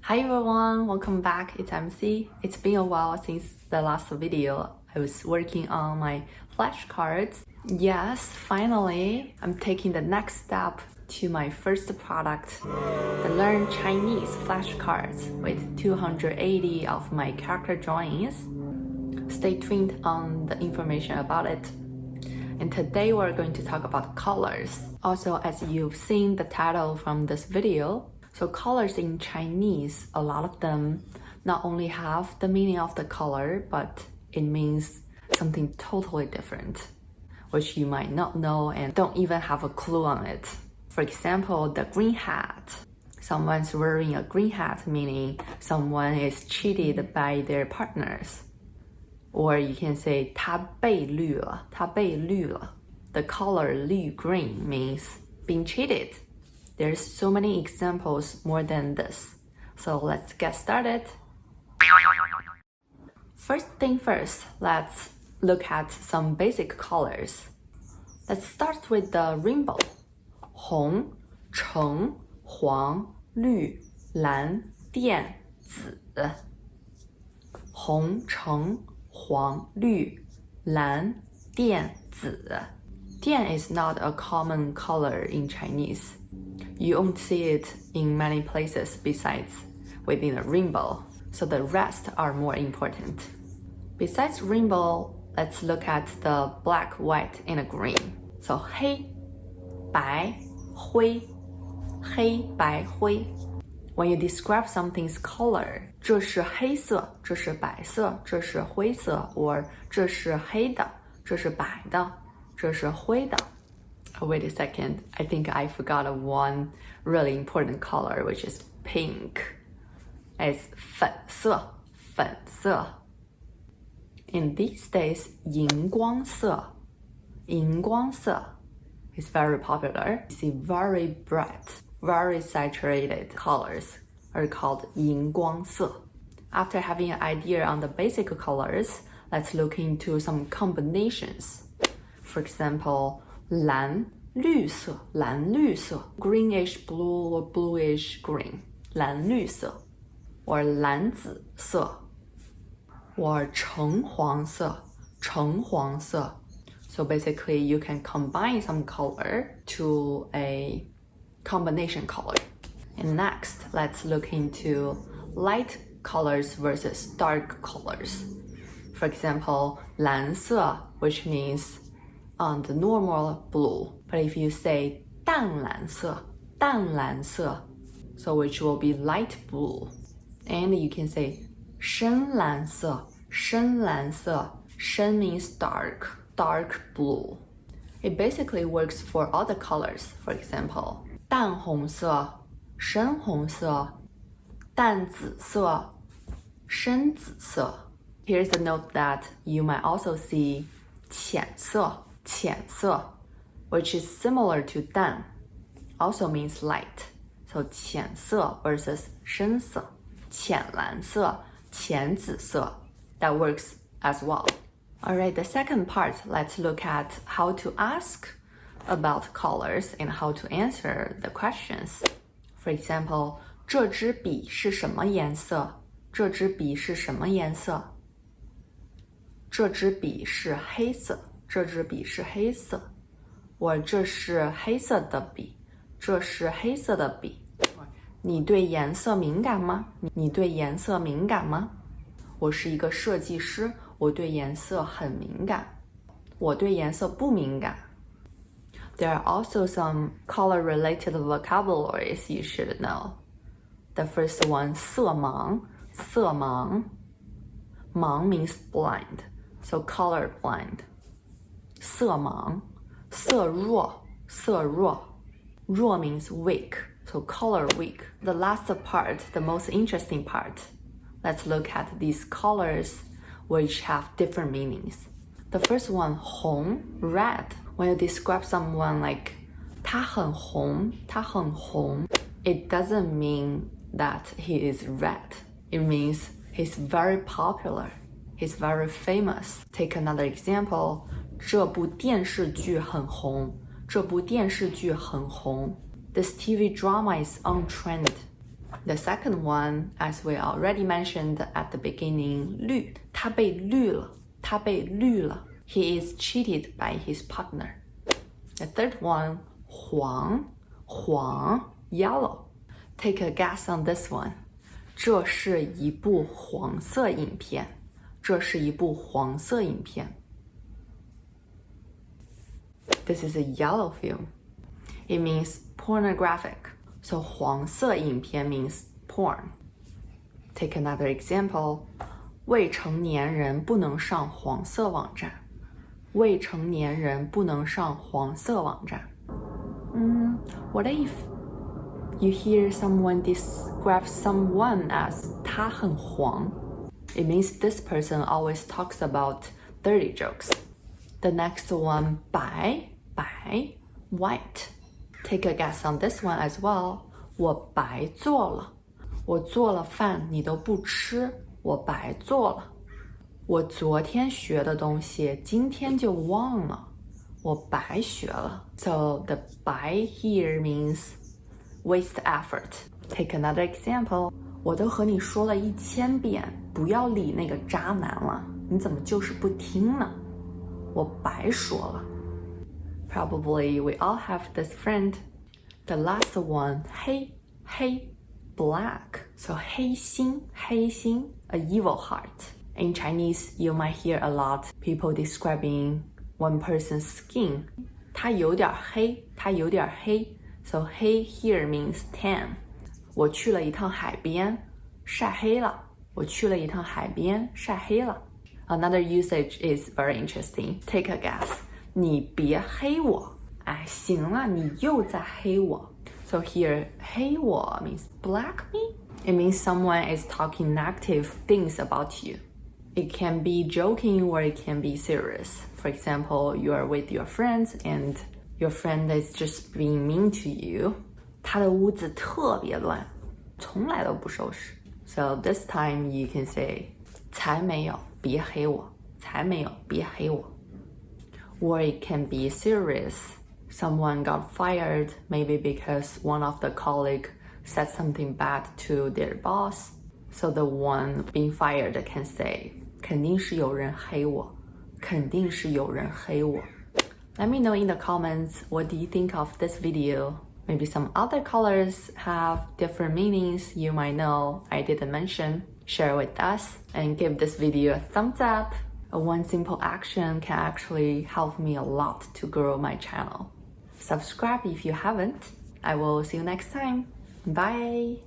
Hi everyone, welcome back. It's MC. It's been a while since the last video. I was working on my flashcards. Yes, finally, I'm taking the next step to my first product, the Learn Chinese flashcards with 280 of my character drawings. Stay tuned on the information about it. And today we're going to talk about colors. Also, as you've seen the title from this video, so colors in Chinese, a lot of them not only have the meaning of the color, but it means something totally different, which you might not know and don't even have a clue on it. For example, the green hat. Someone's wearing a green hat, meaning someone is cheated by their partners. Or you can say 他被绿了, 他被绿了. The color 绿 green means being cheated. There's so many examples more than this. So let's get started. First thing first, let's look at some basic colors. Let's start with the rainbow. 红, 橙, 黄, 绿, 蓝, 靛, 紫. 红, 橙, 黄, 绿, 蓝, 靛, 紫. 靛 is not a common color in Chinese. You won't see it in many places besides within a rainbow, so the rest are more important. Besides rainbow, let's look at the black, white, and green. So 黑, 白, 灰, 黑, 白, 灰. When you describe something's color, 这是黑色, 这是白色, 这是灰色, or 这是黑的, 这是白的, 这是灰的. Oh, wait a second, I think I forgot one really important color, which is pink. It's 粉色, 粉色. In these days, 荧光色, 荧光色 is very popular. You see very bright, very saturated colors are called 荧光色. After having an idea on the basic colors, let's look into some combinations. For example, 蓝绿色, 蓝绿色, greenish blue or bluish green, 蓝绿色, or 蓝紫色, or 橙黄色, 橙黄色. So basically, you can combine some color to a combination color. And next, let's look into light colors versus dark colors. For example, 蓝色, which means the normal blue. But if you say 淡蓝色, 淡蓝色, so which will be light blue. And you can say 深蓝色, 深蓝色, 深 means dark, dark blue. It basically works for all the colors. For example, 淡红色, 深红色, 淡紫色, 深紫色. Here's a note that you might also see 浅色, 浅色, which is similar to 淡, also means light. So 浅色 versus 深色, 浅蓝色, 浅紫色. That works as well. Alright, the second part, let's look at how to ask about colors and how to answer the questions. For example, 这支笔是什么颜色? 这支笔是什么颜色? 这支笔是黑色, 这支笔是黑色. Or 这是黑色的笔, 这是黑色的笔. 你对颜色敏感吗? 你对颜色敏感吗? 我是一个设计师, 我对颜色很敏感. 我对颜色不敏感. There are also some color-related vocabularies you should know. The first one, 色盲, 色盲. 盲 means blind, so color blind. 色盲, 色弱, 色弱. 弱 means weak, so color weak. The last part, the most interesting part. Let's look at these colors which have different meanings. The first one, 红, red. When you describe someone like 他很红, 他很红, it doesn't mean that he is red. It means he's very popular. He's very famous. Take another example. 这部电视剧很红. 这部电视剧很红. This TV drama is on trend. The second one, as we already mentioned at the beginning, 绿，他被绿了，他被绿了。He is cheated by his partner. The third one, 黄，黄 yellow. Take a guess on this one. 这是一部黄色影片。这是一部黄色影片。This is a yellow film. It means pornographic. So 黄色影片 means porn. Take another example. 未成年人不能上黄色网站。未成年人不能上黄色网站。What if you hear someone describe someone as 他很黄? It means this person always talks about dirty jokes. The next one, 白 white. Take a guess on this one as well. 我白做了。我做了饭你都不吃，我白做了。我昨天学的东西今天就忘了，我白学了。So the 白 here means waste effort. Take another example. 我都和你说了1000遍，不要理那个渣男了，你怎么就是不听呢？我白说了。Probably we all have this friend. The last one, 黑 black. So 黑心 a evil heart. In Chinese, you might hear a lot people describing one person's skin. 他有点黑 So 黑 here means tan. 我去了一趟海边，晒黑了。我去了一趟海边，晒黑了。Another usage is very interesting. Take a guess. 你别黑我。哎，行了，你又在黑我。So here, 黑我 means black me. It means someone is talking negative things about you. It can be joking or it can be serious. For example, you are with your friends and your friend is just being mean to you. 他的屋子特别乱，从来都不收拾。So this time you can say, 才没有，别黑我，才没有，别黑我。Or it can be serious. Someone got fired, maybe because one of the colleagues said something bad to their boss. So the one being fired can say, 肯定是有人黑我，肯定是有人黑我。Let me know in the comments, what do you think of this video? Maybe some other colors have different meanings you might know I didn't mention. Share with us and give this video a thumbs up. One simple action can actually help me a lot to grow my channel. Subscribe if you haven't. I will see you next time. Bye!